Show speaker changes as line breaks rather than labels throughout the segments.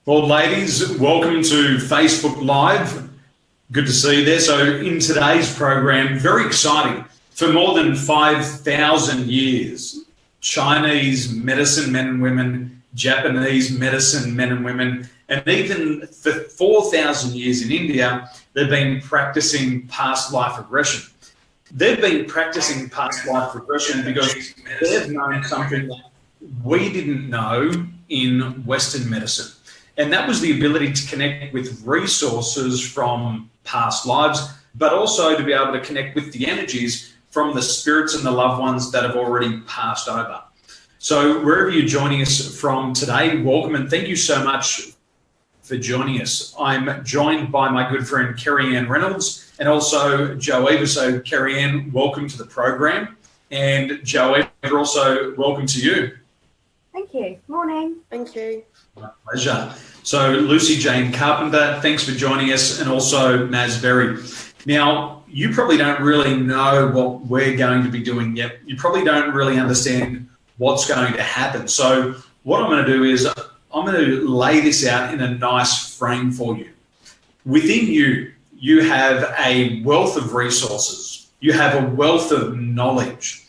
Well, ladies, welcome to Facebook Live. Good to see you there. So in today's program, very exciting. For more than 5,000 years, Chinese medicine men and women, Japanese medicine men and women, and even for 4,000 years in India, they've been practicing past life regression. They've been practicing past life regression because they've known something that we didn't know in Western medicine. And that was the ability to connect with resources from past lives, but also to be able to connect with the energies from the spirits and the loved ones that have already passed over. So wherever you're joining us from today, welcome and thank you so much for joining us. I'm joined by my good friend Kerry-Ann Reynolds and also Joe Eva. So Kerry-Ann, welcome to the program. And Joe Eva, also welcome to you.
Thank you. Morning.
Thank you.
My pleasure. So Lucy Jane Carpenter, thanks for joining us, and also Maz Berry. Now, you probably don't really know what we're going to be doing yet. You probably don't really understand what's going to happen. So what I'm going to do is I'm going to lay this out in a nice frame for you. Within you, you have a wealth of resources. You have a wealth of knowledge.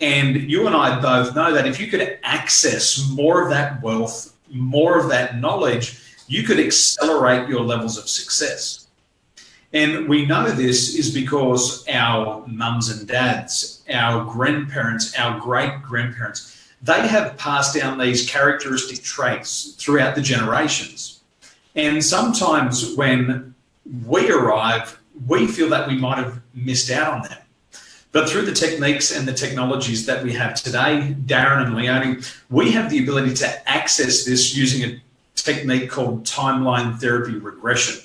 And you and I both know that if you could access more of that wealth, more of that knowledge, you could accelerate your levels of success. And we know this is because our mums and dads, our grandparents, our great-grandparents, they have passed down these characteristic traits throughout the generations. And sometimes when we arrive, we feel that we might have missed out on them. But through the techniques and the technologies that we have today, Darren and Leonie, we have the ability to access this using a technique called timeline therapy regression.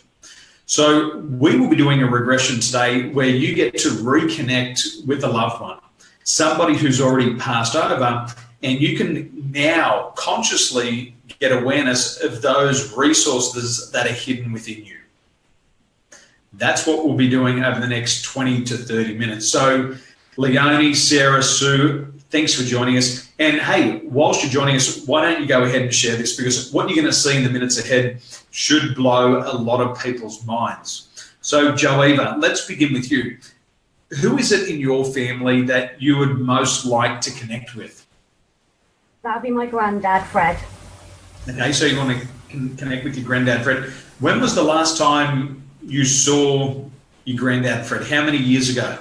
So we will be doing a regression today where you get to reconnect with a loved one, somebody who's already passed over, and you can now consciously get awareness of those resources that are hidden within you. That's what we'll be doing over the next 20 to 30 minutes. So Leonie, Sarah, Sue, thanks for joining us. And hey, whilst you're joining us, why don't you go ahead and share this, because what you're going to see in the minutes ahead should blow a lot of people's minds. So Joeva, let's begin with you. Who is it in your family that you would most like to connect with?
That would be my granddad, Fred.
Okay, so you want to connect with your granddad, Fred. When was the last time you saw your granddad, Fred? How many years ago?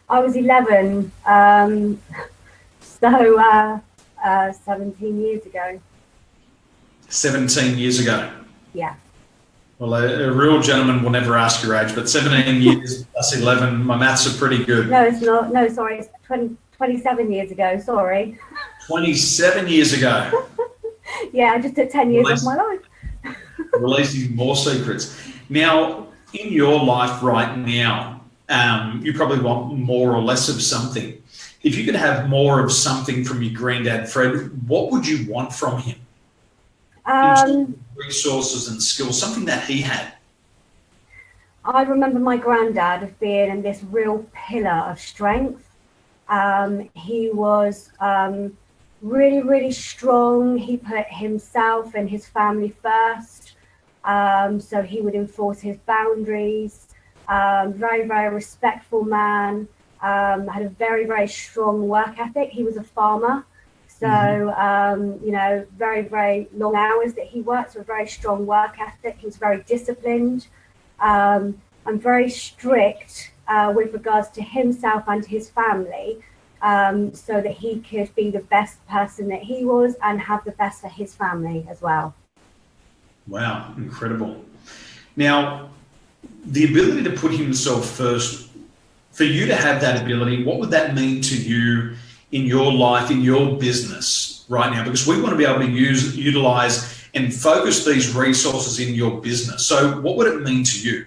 I was 11, so 17 years ago.
17 years ago?
Yeah.
Well, a real gentleman will never ask your age, but 17 years plus 11, my maths are pretty good.
No, it's not. No, sorry, it's 27 years ago, sorry.
27 years ago?
Yeah, I just took 10 years off my life.
Releasing more secrets. Now, in your life right now, you probably want more or less of something. If you could have more of something from your granddad, Fred, what would you want from him? In terms of resources and skills, something that he had.
I remember my granddad being this real pillar of strength. He was really, really strong. He put himself and his family first. So he would enforce his boundaries. Very, very respectful man. Had a very, very strong work ethic. He was a farmer. So, you know, very, very long hours that he worked, so a very strong work ethic. He was very disciplined and very strict with regards to himself and his family, so that he could be the best person that he was and have the best for his family as well.
Wow, incredible. Now, the ability to put himself first, for you to have that ability, what would that mean to you in your life, in your business right now? Because we want to be able to utilize and focus these resources in your business. So what would it mean to you?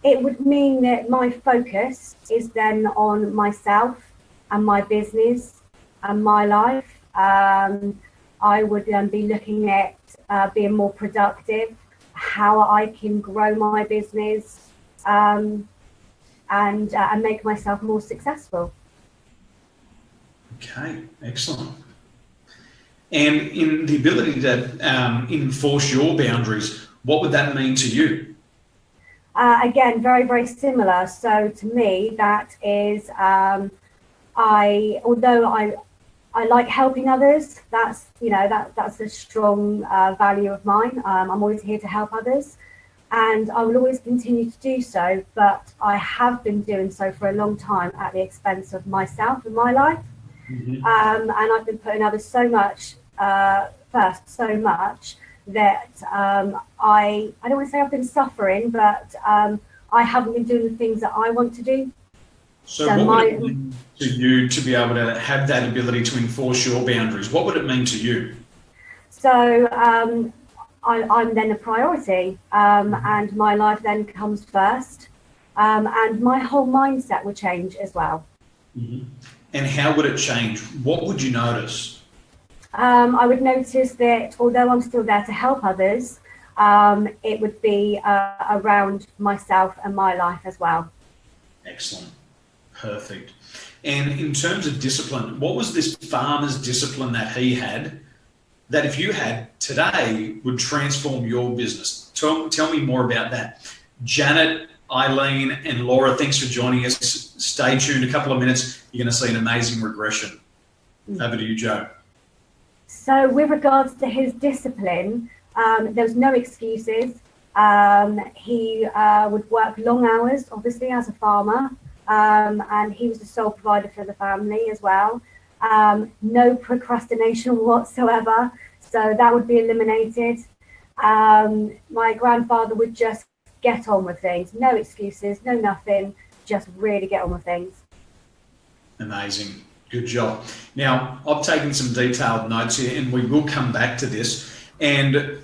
It would mean that my focus is then on myself and my business and my life. I would be looking at being more productive, how I can grow my business, and make myself more successful.
Okay, excellent. And in the ability to enforce your boundaries, what would that mean to you?
Again, very, very similar. So to me, that is, although I like helping others, that's, that's a strong value of mine. I'm always here to help others, and I will always continue to do so, but I have been doing so for a long time at the expense of myself and my life.
Mm-hmm.
And I've been putting others so much first, so much that I don't want to say I've been suffering, but I haven't been doing the things that I want to do.
So what would it mean to you to be able to have that ability to enforce your boundaries? What would it mean to you?
So I'm then a priority, and my life then comes first, and my whole mindset will change as well.
Mm-hmm. And how would it change? What would you notice?
I would notice that although I'm still there to help others, it would be around myself and my life as well.
Excellent. Perfect. And in terms of discipline, what was this farmer's discipline that he had that if you had today would transform your business? Tell me more about that. Janet, Eileen and Laura, thanks for joining us. Stay tuned a couple of minutes. You're going to see an amazing regression. Over to you, Jo.
So with regards to his discipline, there's no excuses. He would work long hours, obviously, as a farmer, and he was the sole provider for the family as well. No procrastination whatsoever, so that would be eliminated. My grandfather would just get on with things, no excuses, no nothing, just really get on with things.
Amazing. Good job. Now, I've taken some detailed notes here and we will come back to this. And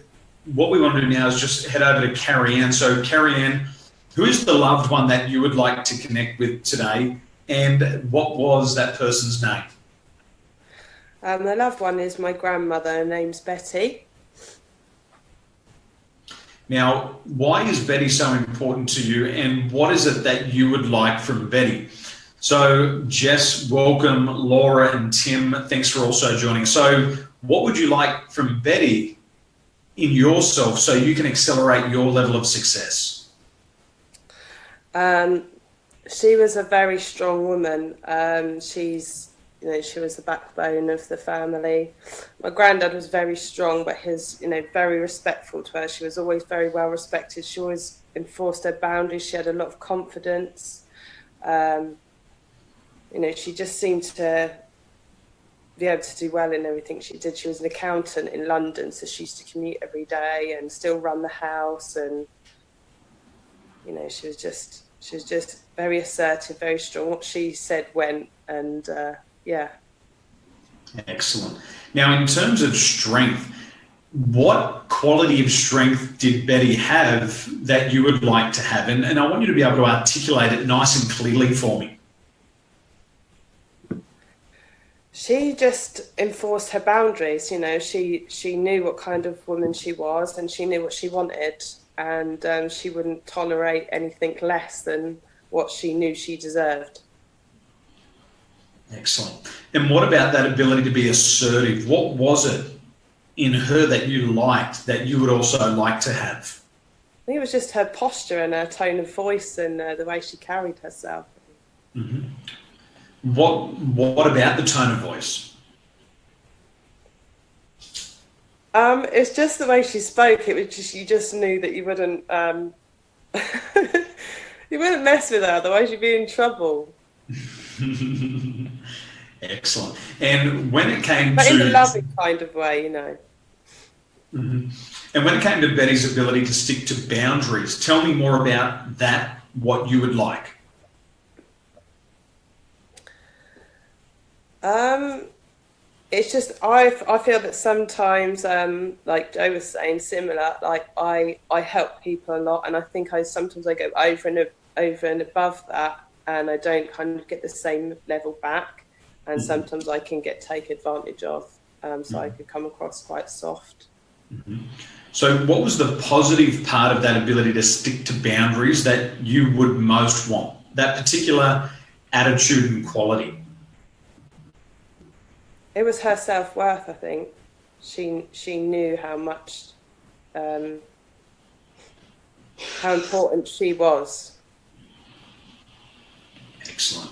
what we want to do now is just head over to Carrie Ann. So Carrie Ann, who is the loved one that you would like to connect with today? And what was that person's name?
The loved one is my grandmother. Her name's Betty.
Now, why is Betty so important to you and what is it that you would like from Betty? So Jess, welcome. Laura and Tim, thanks for also joining. So what would you like from Betty in yourself so you can accelerate your level of success?
She was a very strong woman. She was the backbone of the family. My granddad was very strong, but very respectful to her. She was always very well respected. She always enforced her boundaries. She had a lot of confidence. She just seemed to be able to do well in everything she did. She was an accountant in London, so she used to commute every day and still run the house. And she was just very assertive, very strong. What she said went, and yeah.
Excellent. Now, in terms of strength, what quality of strength did Betty have that you would like to have? And I want you to be able to articulate it nice and clearly for me.
She just enforced her boundaries. She knew what kind of woman she was and she knew what she wanted, and she wouldn't tolerate anything less than what she knew she deserved.
Excellent. And what about that ability to be assertive? What was it in her that you liked that you would also like to have?
I think it was just her posture and her tone of voice and the way she carried herself.
Mm-hmm. What about the tone of voice?
It's just the way she spoke. It was just, you just knew that you wouldn't you wouldn't mess with her, otherwise you'd be in trouble.
Excellent. And when it came
but
to...
in a loving kind of way,
Mm-hmm. And when it came to Betty's ability to stick to boundaries, tell me more about that, what you would like.
It's just I feel that sometimes, like Joe was saying, similar. Like I help people a lot, and I think sometimes I go over and above that, and I don't kind of get the same level back. And sometimes I can take advantage of, so I could come across quite soft.
Mm-hmm. So, what was the positive part of that ability to stick to boundaries that you would most want? That particular attitude and quality.
It was her self-worth, I think. she knew how much how important she was.
Excellent.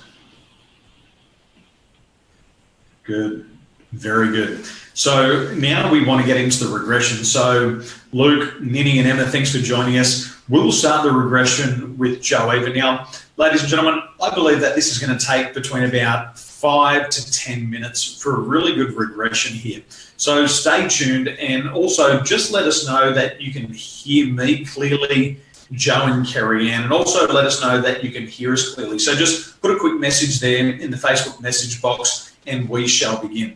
Good. Very good. So now we want to get into the regression. So Luke, Ninny and Emma, thanks for joining us. We'll start the regression with Joe Eva. Now, ladies and gentlemen, I believe that this is going to take between about 5 to 10 minutes for a really good regression here. So stay tuned, and also just let us know that you can hear me clearly, Joe and Kerry Ann, and also let us know that you can hear us clearly. So just put a quick message there in the Facebook message box and we shall begin.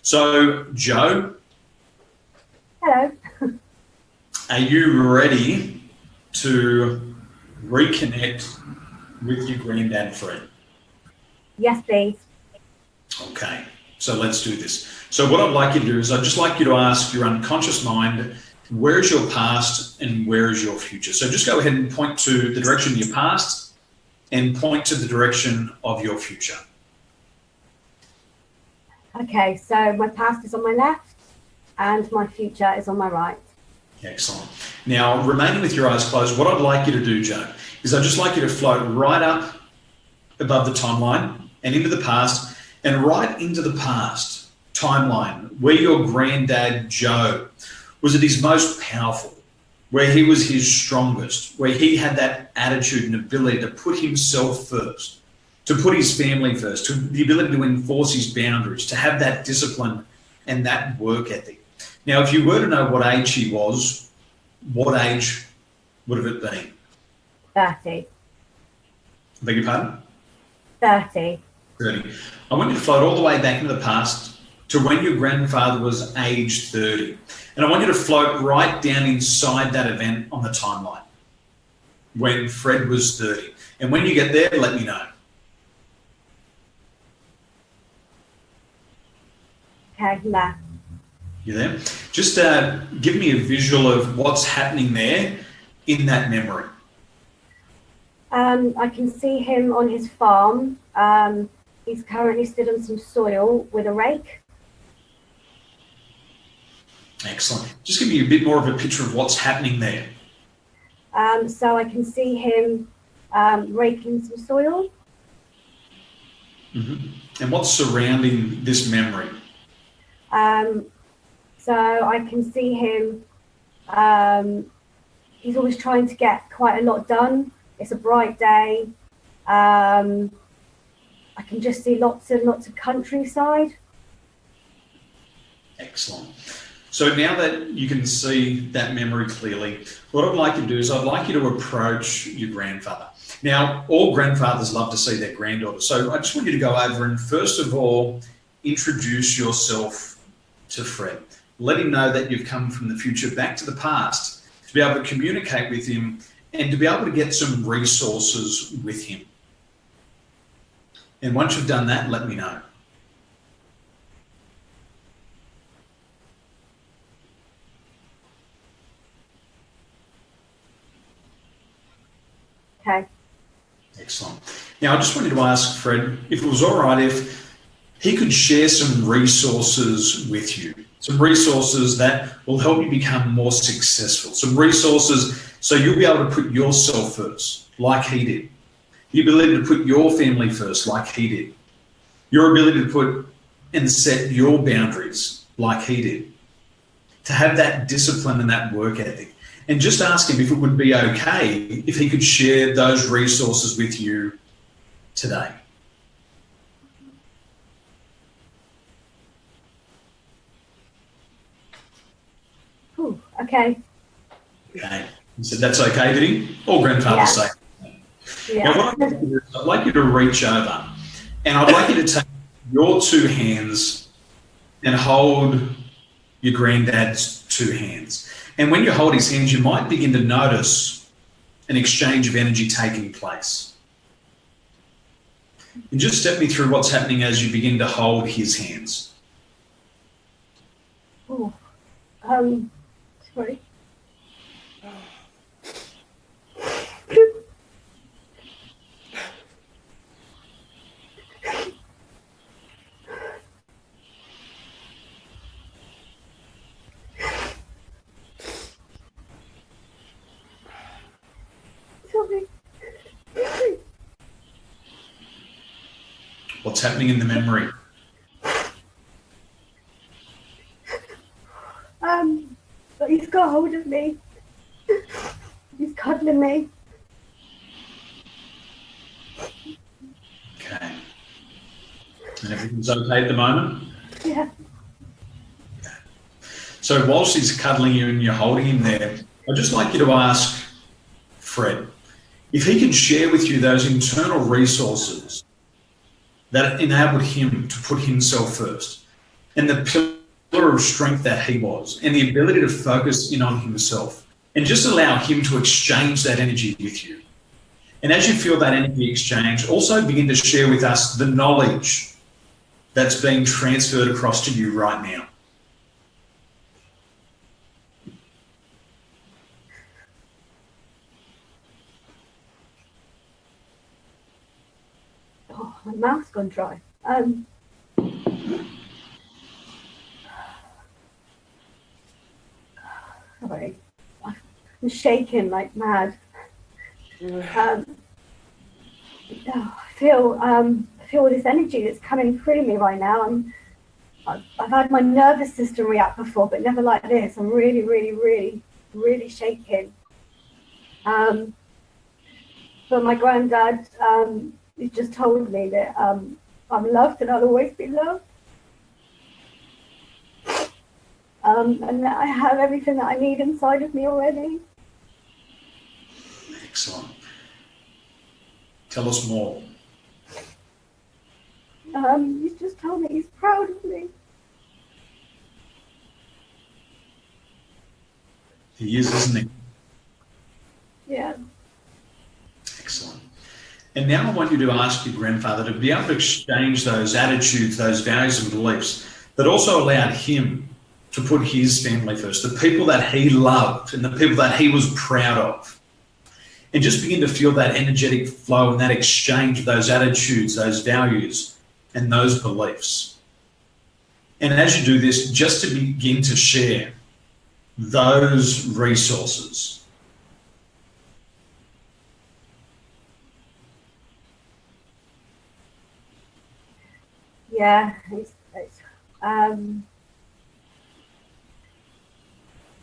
So, Joe.
Hello.
Are you ready to reconnect with your granddad, Fred?
Yes, please.
Okay, so let's do this. So what I'd like you to do is I'd just like you to ask your unconscious mind, where is your past and where is your future? So just go ahead and point to the direction of your past and point to the direction of your future.
Okay, so my past is on my left and my future is on my right.
Excellent. Now, remaining with your eyes closed, what I'd like you to do, Joe, is I'd just like you to float right up above the timeline and into the past, and right into the past timeline where your granddad, Joe, was at his most powerful, where he was his strongest, where he had that attitude and ability to put himself first, to put his family first, to the ability to enforce his boundaries, to have that discipline and that work ethic. Now, if you were to know what age he was, what age would have it been?
30.
Beg your pardon?
30.
30. I want you to float all the way back into the past to when your grandfather was age 30. And I want you to float right down inside that event on the timeline when Fred was 30. And when you get there, let me know.
Okay, no.
You there? Just give me a visual of what's happening there in that memory.
I can see him on his farm. He's currently stood on some soil with a rake.
Excellent. Just give me a bit more of a picture of what's happening there.
So I can see him raking some soil.
Mm-hmm. And what's surrounding this memory?
So I can see him, he's always trying to get quite a lot done. It's a bright day. I can just see lots of countryside.
Excellent. So now that you can see that memory clearly, what I'd like you to do is I'd like you to approach your grandfather. Now, all grandfathers love to see their granddaughter. So I just want you to go over and first of all, introduce yourself to Fred. Let him know that you've come from the future back to the past to be able to communicate with him and to be able to get some resources with him. And once you've done that, let me know.
Okay.
Excellent. Now, I just wanted to ask Fred if it was all right if he could share some resources with you, some resources that will help you become more successful, some resources so you'll be able to put yourself first, like he did, the ability to put your family first, like he did, your ability to put and set your boundaries, like he did, to have that discipline and that work ethic. And just ask him if it would be okay if he could share those resources with you today.
Ooh, okay.
Okay. He said that's okay, did he? All grandfathers say.
Yeah.
Now, what I'd like you to do is I'd like you to reach over and I'd like you to take your two hands and hold your granddad's two hands. And when you hold his hands, you might begin to notice an exchange of energy taking place. And just step me through what's happening as you begin to hold his hands.
Ooh. Sorry.
What's happening in the memory?
But he's got hold of me. He's cuddling me.
Okay. And everything's okay at the moment?
Yeah.
So whilst he's cuddling you and you're holding him there, I'd just like you to ask Fred if he could share with you those internal resources that enabled him to put himself first, and the pillar of strength that he was, and the ability to focus in on himself, and just allow him to exchange that energy with you. And as you feel that energy exchange, also begin to share with us the knowledge that's being transferred across to you right now.
Oh, my mouth's gone dry. Sorry, I'm shaking like mad. I feel this energy that's coming through me right now. I've had my nervous system react before, but never like this. I'm really, really, really, really shaking. But my granddad, he just told me that I'm loved and I'll always be loved. And that I have everything that I need inside of me already.
Excellent. Tell us more.
He's just told me he's proud of me.
He is, isn't he?
Yeah.
Excellent. And now I want you to ask your grandfather to be able to exchange those attitudes, those values and beliefs that also allowed him to put his family first, the people that he loved and the people that he was proud of. And just begin to feel that energetic flow and that exchange of those attitudes, those values, and those beliefs. And as you do this, just to begin to share those resources.
Yeah.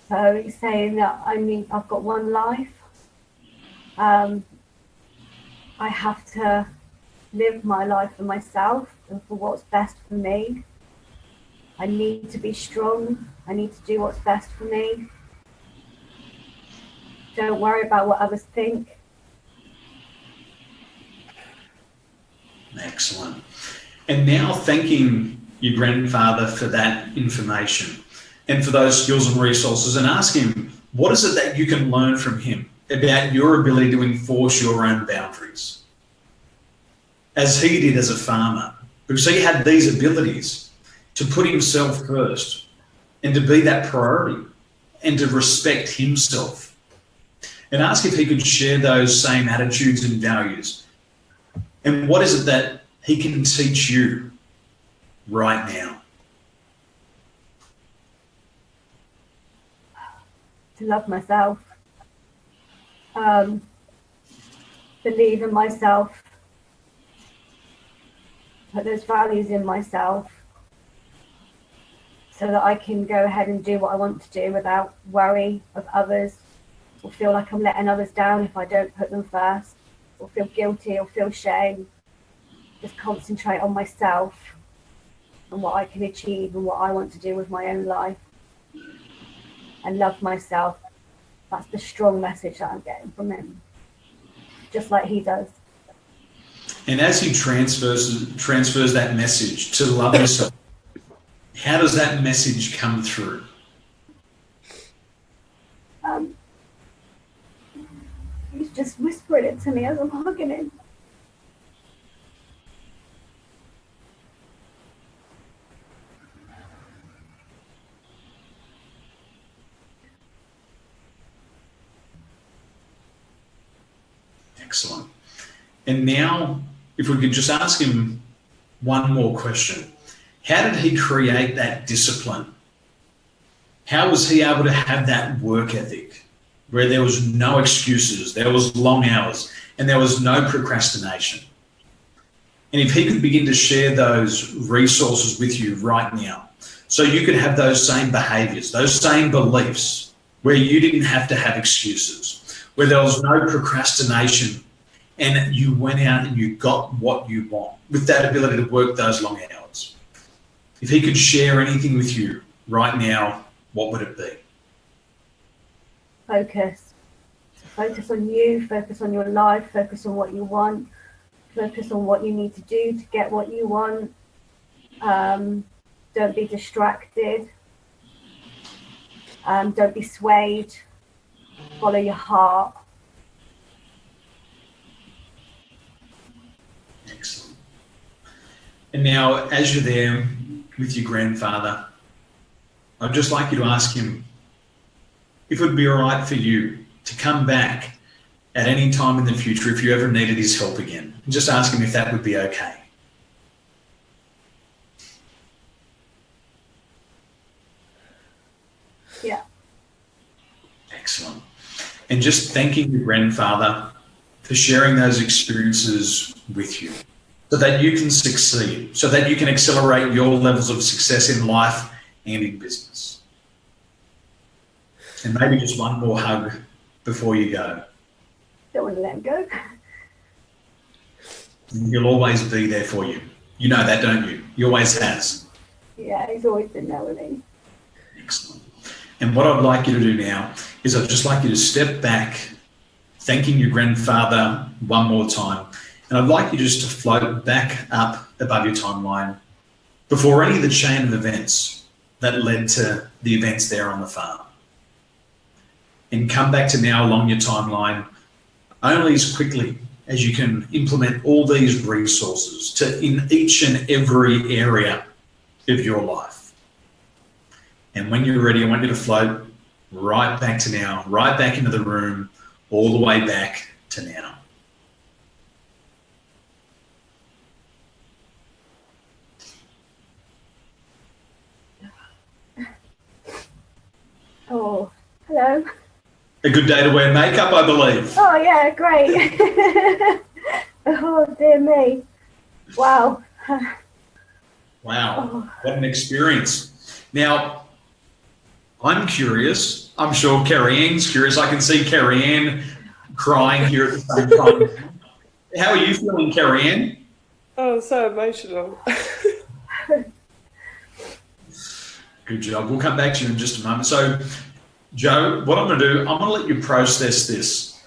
So he's saying that I've got one life. I have to live my life for myself and for what's best for me. I need to be strong. I need to do what's best for me. Don't worry about what others think.
Excellent. And now thanking your grandfather for that information and for those skills and resources, and ask him, what is it that you can learn from him about your ability to enforce your own boundaries? As he did as a farmer, because he had these abilities to put himself first and to be that priority and to respect himself. And ask if he could share those same attitudes and values. And what is it that he can teach you right now?
To love myself, believe in myself, put those values in myself so that I can go ahead and do what I want to do without worry of others, or feel like I'm letting others down if I don't put them first, or feel guilty or feel shame. Just concentrate on myself and what I can achieve and what I want to do with my own life. And love myself. That's the strong message that I'm getting from him, just like he does.
And as he transfers that message to love yourself, how does that message come through?
He's just whispering it to me as I'm hugging him.
Excellent. And now, if we could just ask him one more question. How did he create that discipline? How was he able to have that work ethic where there was no excuses, there was long hours, and there was no procrastination? And if he could begin to share those resources with you right now, so you could have those same behaviors, those same beliefs, where you didn't have to have excuses, where there was no procrastination, and you went out and you got what you want with that ability to work those long hours. If he could share anything with you right now, what would it be?
Focus. Focus on you, focus on your life, focus on what you want, focus on what you need to do to get what you want. Don't be distracted. Don't be swayed. Follow your heart.
Excellent. And now, as you're there with your grandfather, I'd just like you to ask him if it would be all right for you to come back at any time in the future if you ever needed his help again. Just ask him if that would be okay.
Yeah.
Excellent. And just thanking your grandfather for sharing those experiences with you so that you can succeed, so that you can accelerate your levels of success in life and in business. And maybe just one more hug before you go.
Don't want to let him go.
He'll always be there for you. You know that, don't you? He always has.
Yeah, he's always been there with me.
Excellent. And what I'd like you to do now is I'd just like you to step back, thanking your grandfather one more time. And I'd like you just to float back up above your timeline before any of the chain of events that led to the events there on the farm. And come back to now along your timeline only as quickly as you can implement all these resources in each and every area of your life. And when you're ready, I want you to float right back to now, right back into the room, all the way back to now.
Oh, hello.
A good day to wear makeup, I believe.
Oh, yeah, great. Oh, dear me. Wow.
Wow, what an experience. Now, I'm curious. I'm sure Carrie Ann's curious. I can see Carrie Ann crying here at the same time. How are you feeling, Carrie Ann?
Oh, so emotional.
Good job. We'll come back to you in just a moment. So, Joe, what I'm going to do, I'm going to let you process this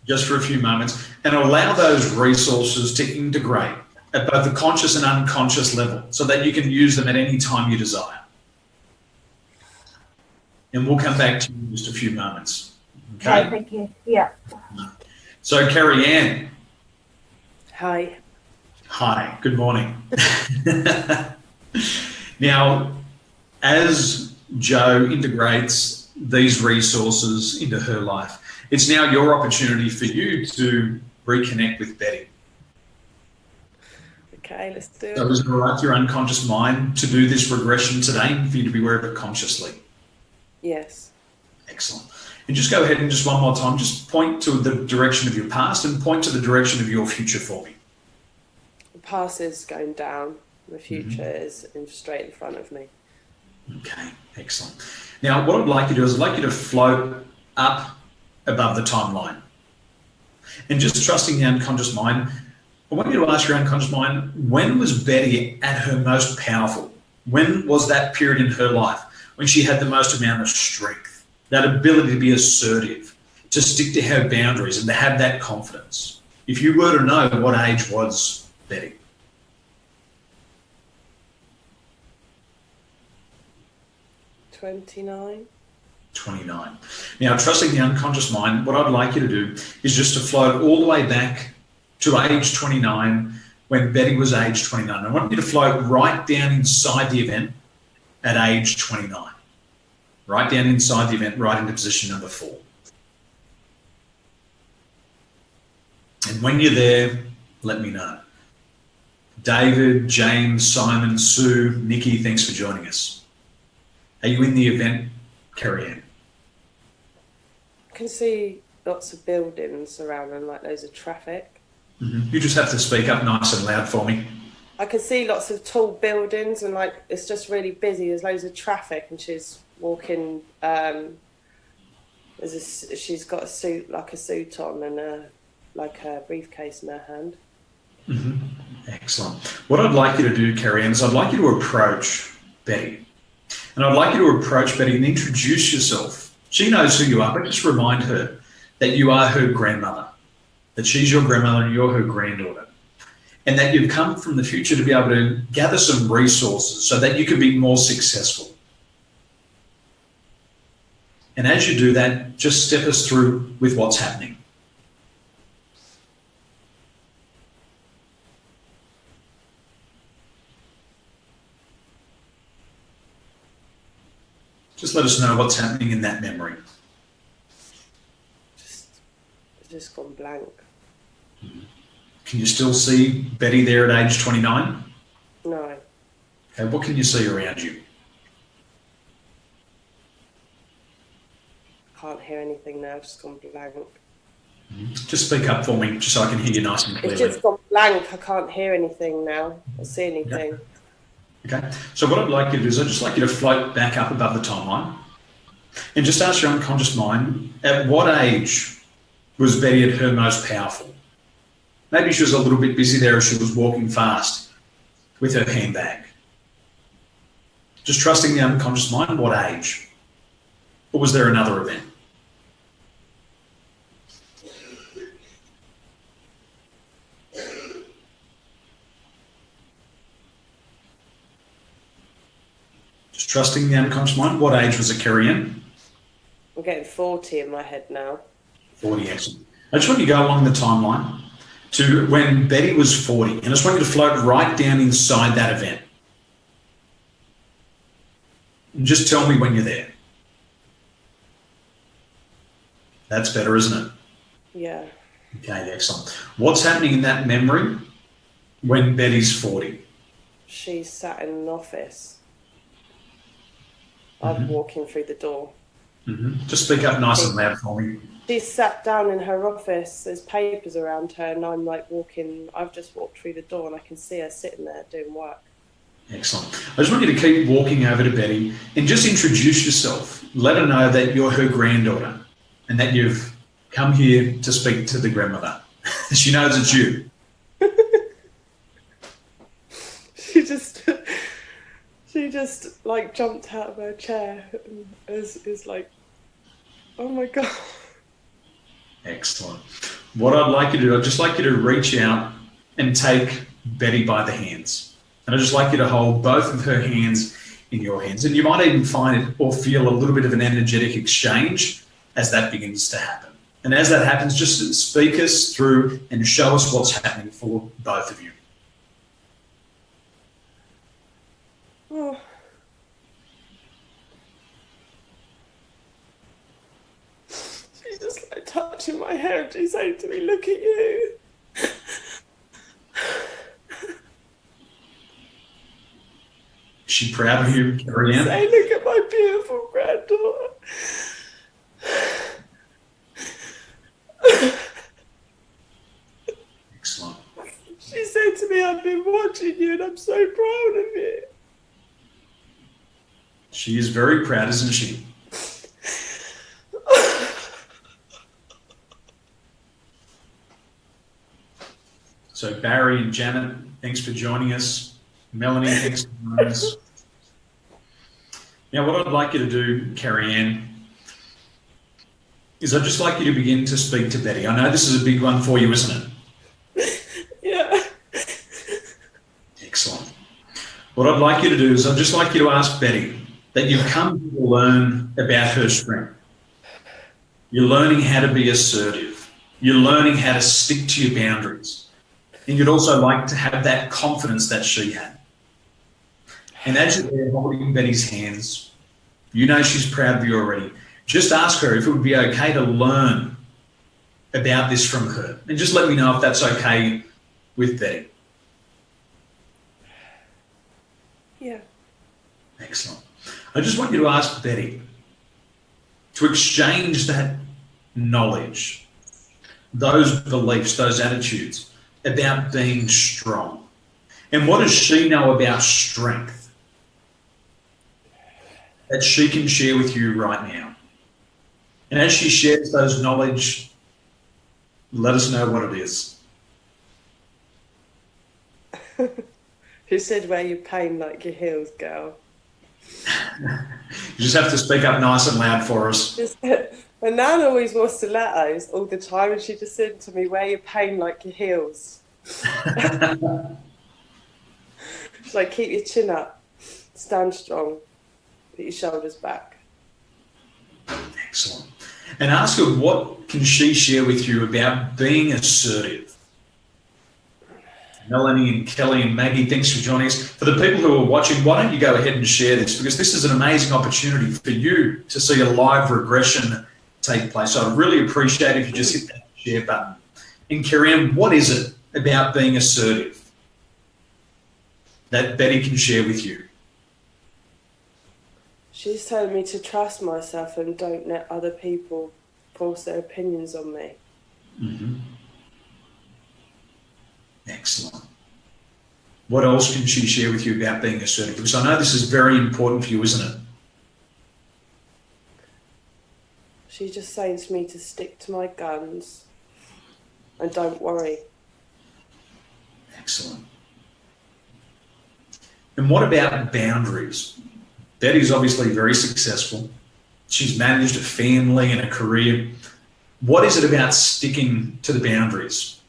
just for a few moments and allow those resources to integrate at both the conscious and unconscious level so that you can use them at any time you desire. And we'll come back to you in just a few moments. Okay,
thank you. Yeah.
So, Carrie Ann.
Hi.
Hi, good morning. Now, as Joe integrates these resources into her life, it's now your opportunity for you to reconnect with Betty.
Okay, let's do it.
So is it all right to your unconscious mind to do this regression today and for you to be aware of it consciously?
Yes.
Excellent. And just go ahead and just one more time, just point to the direction of your past and point to the direction of your future for me.
The past is going down. The future is straight in front of me.
Okay, excellent. Now, what I'd like you to do is I'd like you to float up above the timeline. And just trusting the unconscious mind, I want you to ask your unconscious mind, when was Betty at her most powerful? When was that period in her life when she had the most amount of strength, that ability to be assertive, to stick to her boundaries and to have that confidence? If you were to know, what age was Betty?
29.
29. Now, trusting the unconscious mind, what I'd like you to do is just to float all the way back to age 29 when Betty was age 29. I want you to float right down inside the event at age 29. Right down inside the event, right into position number 4. And when you're there, let me know. David, James, Simon, Sue, Nikki, thanks for joining us. Are you in the event, Carrie Ann?
I can see lots of buildings around and like loads of traffic.
You just have to speak up nice and loud for me.
I can see lots of tall buildings and like it's just really busy. There's loads of traffic, and she's walking. She's got a suit on, and a briefcase in her hand.
Excellent. What I'd like you to do, Carrie-Anne, is I'd like you to approach Betty. And I'd like you to approach Betty and introduce yourself. She knows who you are, but just remind her that you are her grandmother, that she's your grandmother and you're her granddaughter, and that you've come from the future to be able to gather some resources so that you can be more successful. And as you do that, just step us through with what's happening. Just let us know what's happening in that memory.
Just gone blank.
Can you still see Betty there at age 29?
No.
Okay, what can you see around you?
Can't hear anything now, just gone blank.
Just speak up for me, just so I can hear you nice and clearly.
It's just gone blank, I can't hear anything now, or see anything.
Yeah. Okay, so what I'd like you to do is I'd just like you to float back up above the timeline and just ask your unconscious mind, at what age was Betty at her most powerful? Maybe she was a little bit busy there as she was walking fast with her handbag. Just trusting the unconscious mind, what age? Or was there another event? Just trusting the unconscious mind, what age was it, Carrie-Anne?
I'm getting 40 in my head now.
40, excellent. I just want you to go along the timeline to when Betty was 40, and I just want you to float right down inside that event. And just tell me when you're there. That's better, isn't it?
Yeah.
Okay, excellent. What's happening in that memory when Betty's 40?
She's sat in an office. I'm walking through the door.
Just speak up nice and loud for me.
She's sat down in her office, there's papers around her, and I'm like walking, I've just walked through the door and I can see her sitting there doing work.
Excellent. I just want you to keep walking over to Betty and just introduce yourself. Let her know that you're her granddaughter and that you've come here to speak to the grandmother. She knows it's you.
She just like jumped out of her chair and is like, oh my God.
Excellent. What I'd like you to do, I'd just like you to reach out and take Betty by the hands. And I'd just like you to hold both of her hands in your hands. And you might even find it or feel a little bit of an energetic exchange as that begins to happen. And as that happens, just speak us through and show us what's happening for both of you.
Oh. She's just like touching my hair and she's saying to me, look at you.
Is she proud of you, Carrie-Anne?
Say, look at my beautiful granddaughter.
Excellent.
She said to me, I've been watching you and I'm so proud of you.
She is very proud, isn't she? So Barry and Janet, thanks for joining us. Melanie, thanks for joining us. Now, what I'd like you to do, Carrie-Anne, is I'd just like you to begin to speak to Betty. I know this is a big one for you, isn't
it? Yeah.
Excellent. What I'd like you to do is I'd just like you to ask Betty that you've come to learn about her strength. You're learning how to be assertive. You're learning how to stick to your boundaries. And you'd also like to have that confidence that she had. And as you're there holding Betty's hands, you know she's proud of you already. Just ask her if it would be okay to learn about this from her. And just let me know if that's okay with Betty.
Yeah.
Excellent. I just want you to ask Betty to exchange that knowledge, those beliefs, those attitudes about being strong? And what does she know about strength that she can share with you right now? And as she shares those knowledge, let us know what it is.
Who said wear your pain like your heels, girl?
You just have to speak up nice and loud for us.
My nan always wore stilettos all the time, and she just said to me, wear your pain like your heels. She's like, keep your chin up, stand strong, put your shoulders back.
Excellent. And ask her, what can she share with you about being assertive? Melanie and Kelly and Maggie, thanks for joining us. For the people who are watching, why don't you go ahead and share this, because this is an amazing opportunity for you to see a live regression take place. So I'd really appreciate if you just hit that share button. And Kerry-Ann, what is it about being assertive that Betty can share with you?
She's telling me to trust myself and don't let other people force their opinions on me.
Mm-hmm. Excellent. What else can she share with you about being assertive? Because I know this is very important for you, isn't it?
She's just saying to me to stick to my guns and don't worry.
Excellent. And what about boundaries? Betty's obviously very successful. She's managed a family and a career. What is it about sticking to the boundaries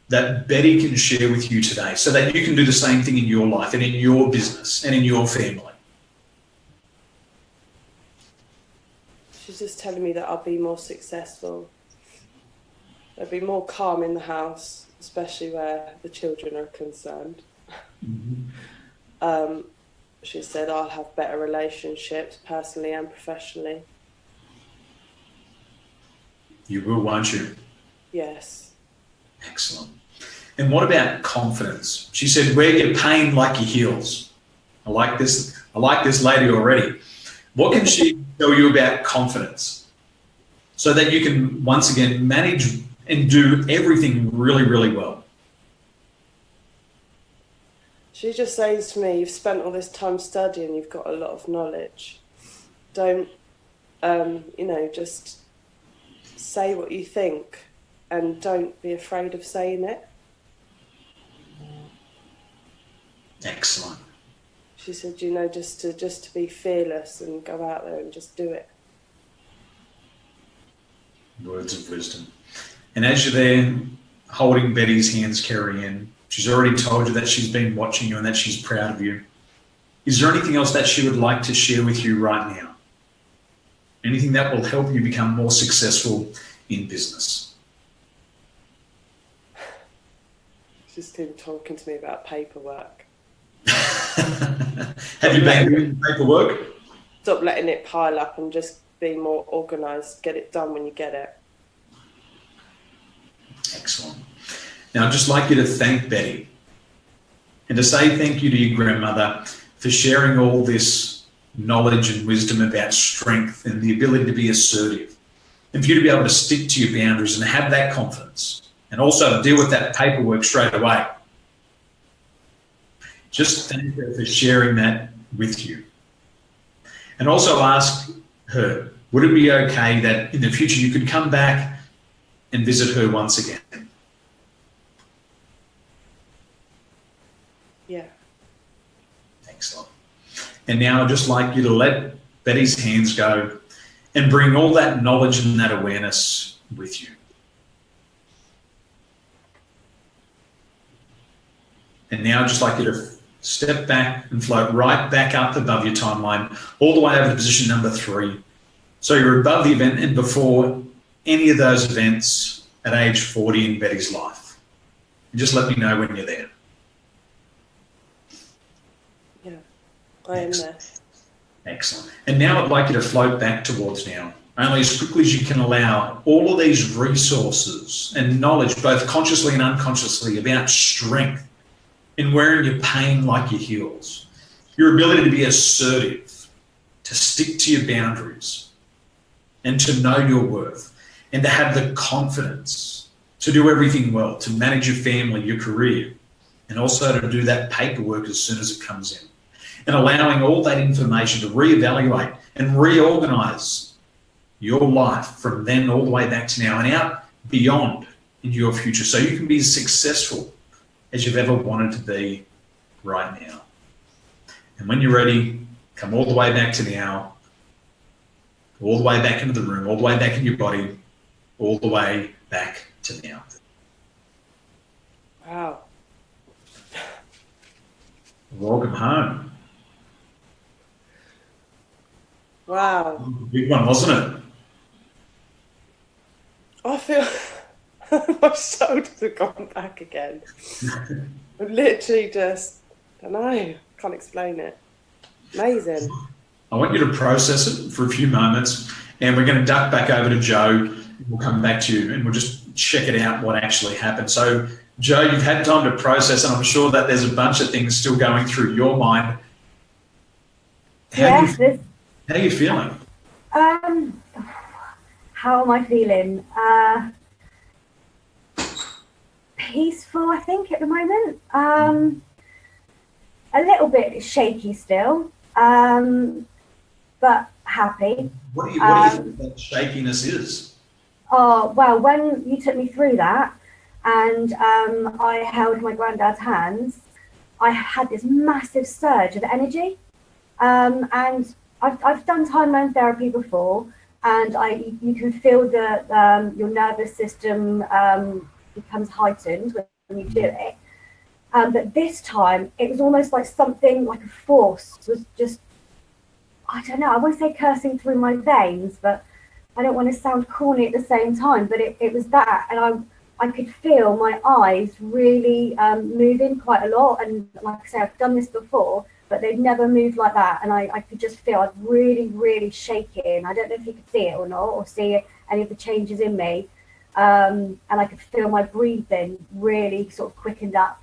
that Betty can share with you today so that you can do the same thing in your life and in your business and in your family?
She's just telling me that I'll be more successful. There'll be more calm in the house, especially where the children are concerned.
Mm-hmm.
She said I'll have better relationships personally and professionally. You
will, won't you?
Yes.
Excellent. And what about confidence? She said, wear your pain like your heels. I like this lady already. What can she tell you about confidence so that you can, once again, manage and do everything really, really well?
She just says to me, you've spent all this time studying, you've got a lot of knowledge. Don't, just say what you think and don't be afraid of saying it.
Excellent.
She said, just to be fearless and go out there and just do it.
Words of wisdom. And as you're there holding Betty's hands, Kerry-Ann, she's already told you that she's been watching you and that she's proud of you. Is there anything else that she would like to share with you right now? Anything that will help you become more successful in business?
She's been talking to me about paperwork.
Have you been doing paperwork?
Stop letting it pile up and just be more organised. Get it done when you get it.
Excellent. Now, I'd just like you to thank Betty and to say thank you to your grandmother for sharing all this knowledge and wisdom about strength and the ability to be assertive, and for you to be able to stick to your boundaries and have that confidence, and also deal with that paperwork straight away. Just thank her for sharing that with you. And also ask her, would it be okay that in the future you could come back and visit her once again?
Yeah.
Excellent. And now I'd just like you to let Betty's hands go and bring all that knowledge and that awareness with you. And now I'd just like you to step back and float right back up above your timeline, all the way over to position number 3. So you're above the event and before any of those events at age 40 in Betty's life. And just let me know when you're there.
Yeah, I am there.
Excellent. And now I'd like you to float back towards now, only as quickly as you can allow, all of these resources and knowledge, both consciously and unconsciously, about strength in wearing your pain like your heels, your ability to be assertive, to stick to your boundaries, and to know your worth, and to have the confidence to do everything well, to manage your family, your career, and also to do that paperwork as soon as it comes in. And allowing all that information to reevaluate and reorganize your life from then all the way back to now and out beyond into your future, so you can be as successful as you've ever wanted to be right now. And when you're ready, come all the way back to now, all the way back into the room, all the way back in your body, all the way back to now.
Wow.
Welcome home.
Wow.
Big one, wasn't it?
I feel my shoulders have gone back again. I've literally just, I don't know, can't explain it. Amazing.
I want you to process it for a few moments, and we're going to duck back over to Joe. We'll come back to you and we'll just check it out what actually happened. So, Joe, you've had time to process, and I'm sure that there's a bunch of things still going through your mind. How are you feeling?
How am I feeling? Peaceful, I think, at the moment. A little bit shaky still, but happy.
What do you think that shakiness is?
Oh, well, when you took me through that and I held my granddad's hands, I had this massive surge of energy. And I've done timeline therapy before, and you can feel that your nervous system becomes heightened when you do it. But this time, it was almost like something, like a force was just, I don't know, I want to say coursing through my veins, but I don't want to sound corny at the same time, but it was that. And I could feel my eyes really moving quite a lot. And like I say, I've done this before, but they've never moved like that. And I could just feel I was really, really shaking. I don't know if you could see it or not, or see any of the changes in me. And I could feel my breathing really sort of quickened up.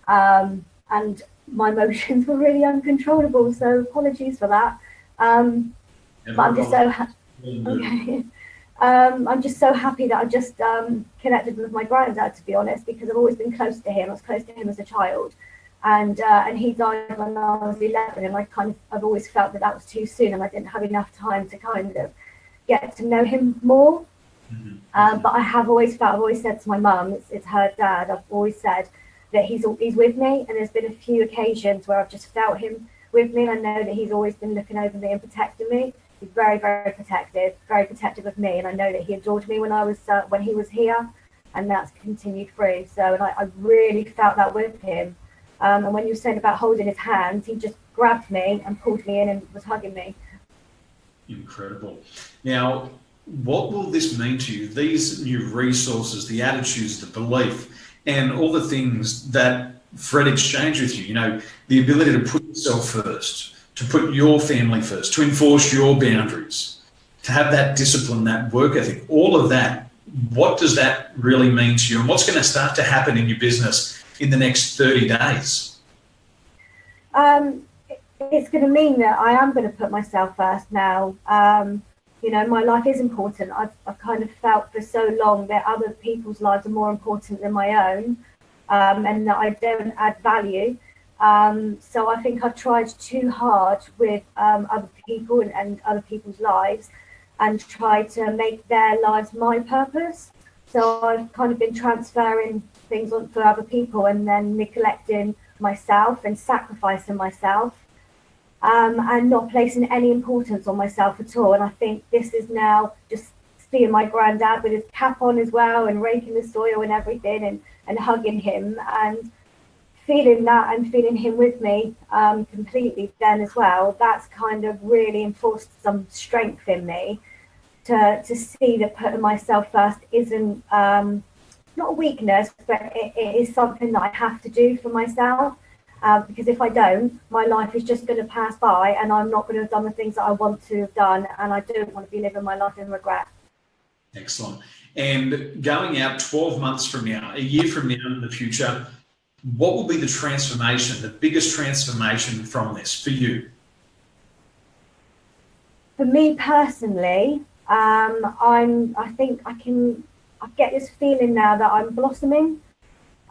And my emotions were really uncontrollable. So apologies for that. But I'm just so okay. I'm just so happy that I just connected with my granddad, to be honest, because I've always been close to him. I was close to him as a child, and he died when I was 11, and I've always felt that was too soon, and I didn't have enough time to kind of get to know him more. Mm-hmm. But I've always said to my mum, it's her dad. I've always said that he's with me, and there's been a few occasions where I've just felt him with me, and I know that he's always been looking over me and protecting me. He's very, very protective of me, and I know that he adored me when he was here, and that's continued through. So, and I really felt that with him. And when you were saying about holding his hands, he just grabbed me and pulled me in and was hugging me.
Incredible. Now, what will this mean to you? These new resources, the attitudes, the belief, and all the things that Fred exchanged with you, the ability to put yourself first, to put your family first, to enforce your boundaries, to have that discipline, that work ethic, all of that. What does that really mean to you? And what's going to start to happen in your business in the next 30 days?
It's going to mean that I am going to put myself first now. My life is important. I've kind of felt for so long that other people's lives are more important than my own, and that I don't add value. So I think I've tried too hard with other people and other people's lives, and tried to make their lives my purpose. So I've kind of been transferring things on for other people, and then neglecting myself and sacrificing myself, and not placing any importance on myself at all. And I think this is now just seeing my granddad with his cap on as well, and raking the soil and everything, and hugging him, and feeling that and feeling him with me completely then as well. That's kind of really enforced some strength in me to see that putting myself first isn't not a weakness, but it is something that I have to do for myself, because if I don't, my life is just going to pass by, and I'm not going to have done the things that I want to have done, and I don't want to be living my life in regret.
Excellent. And going out 12 months from now, a year from now in the future, what will be the transformation, the biggest transformation from this for you? For
me personally, I I get this feeling now that I'm blossoming,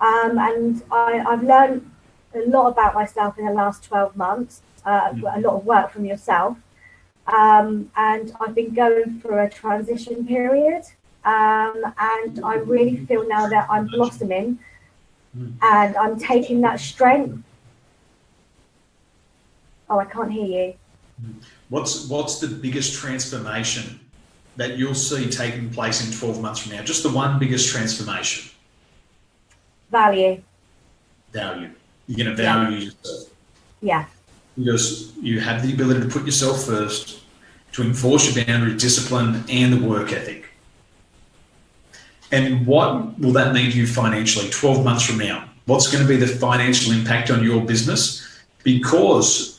and I've learned a lot about myself in the last 12 months, a lot of work from yourself, and I've been going through a transition period, and I really feel now that I'm blossoming, and I'm taking that strength. Oh, I can't hear you.
What's the biggest transformation that you'll see taking place in 12 months from now? Just the one biggest transformation.
Value.
Value. You're going to value yourself.
Yeah.
Because you have the ability to put yourself first, to enforce your boundary, discipline, and the work ethic. And what will that mean to you financially 12 months from now? What's going to be the financial impact on your business because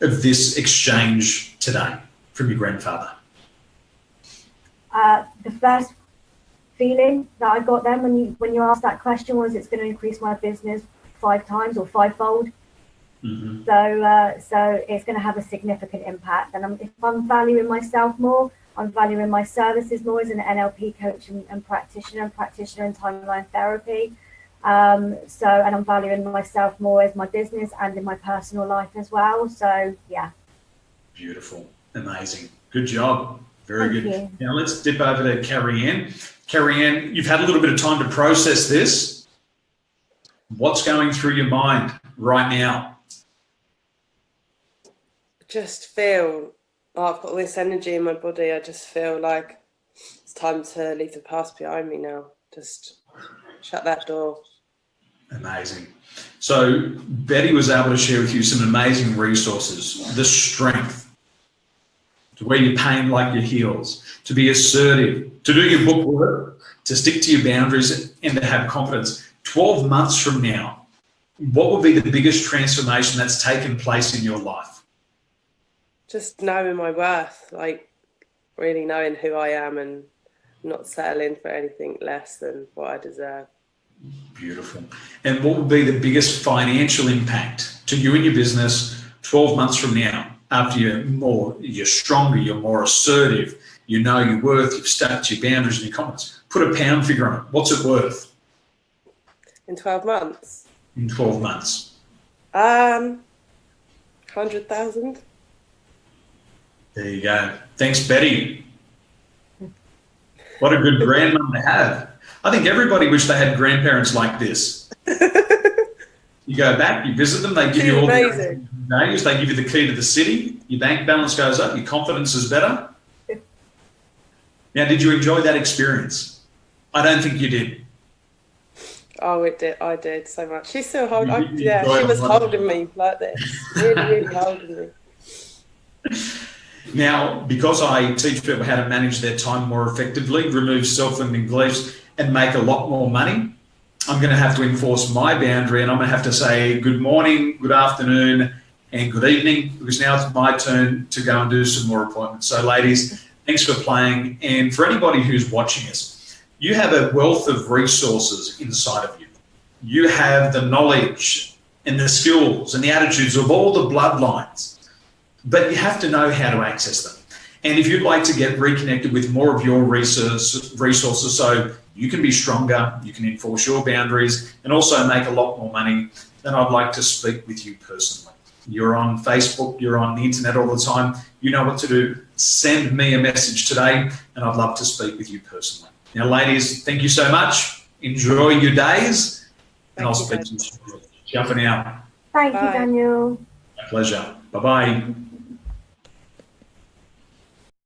of this exchange today from your grandfather?
The first feeling that I got then when you asked that question was it's going to increase my business 5 times or 5-fold.
Mm-hmm.
So it's going to have a significant impact. And if I'm valuing myself more, I'm valuing my services more as an NLP coach and practitioner in timeline therapy. And I'm valuing myself more as my business and in my personal life as well. So yeah.
Beautiful. Amazing. Good job. Very
Thank
good.
you.
Now let's dip over to Carrie-Anne. Carrie-Anne, you've had a little bit of time to process this. What's going through your mind right now?
Just feel I've got all this energy in my body. I just feel like it's time to leave the past behind me now. Just shut that door.
Amazing. So Betty was able to share with you some amazing resources, the strength, to wear your pain like your heels, to be assertive, to do your book work, to stick to your boundaries and to have confidence. 12 months from now, what will be the biggest transformation that's taken place in your life?
Just knowing my worth, like really knowing who I am and not settling for anything less than what I deserve.
Beautiful. And what will be the biggest financial impact to you and your business 12 months from now, after you're stronger, you're more assertive, you know your worth, you've stuck to your boundaries and your confidence? Put a pound figure on it. What's it worth?
In 12 months?
In 12 months.
100,000.
There you go. Thanks, Betty. What a good grandmum to have. I think everybody wished they had grandparents like this. You go back, you visit them, they give you all the values, they give you the key to the city, your bank balance goes up, your confidence is better. Now, did you enjoy that experience? I don't think you did.
Oh, it did. I did so much. She's still holding. She was holding me like this, really holding me.
Now, because I teach people how to manage their time more effectively, remove self-limiting beliefs, and make a lot more money, I'm going to have to enforce my boundary, and I'm going to have to say good morning, good afternoon, and good evening, because now it's my turn to go and do some more appointments. So, ladies, thanks for playing. And for anybody who's watching us, you have a wealth of resources inside of you. You have the knowledge and the skills and the attitudes of all the bloodlines, but you have to know how to access them. And if you'd like to get reconnected with more of your resources so you can be stronger, you can enforce your boundaries, and also make a lot more money, then I'd like to speak with you personally. You're on Facebook, you're on the internet all the time. You know what to do. Send me a message today, and I'd love to speak with you personally. Now, ladies, thank you so much. Enjoy your days, and I'll speak to you soon. Ciao for now.
Thank you, Daniel.
My pleasure. Bye-bye.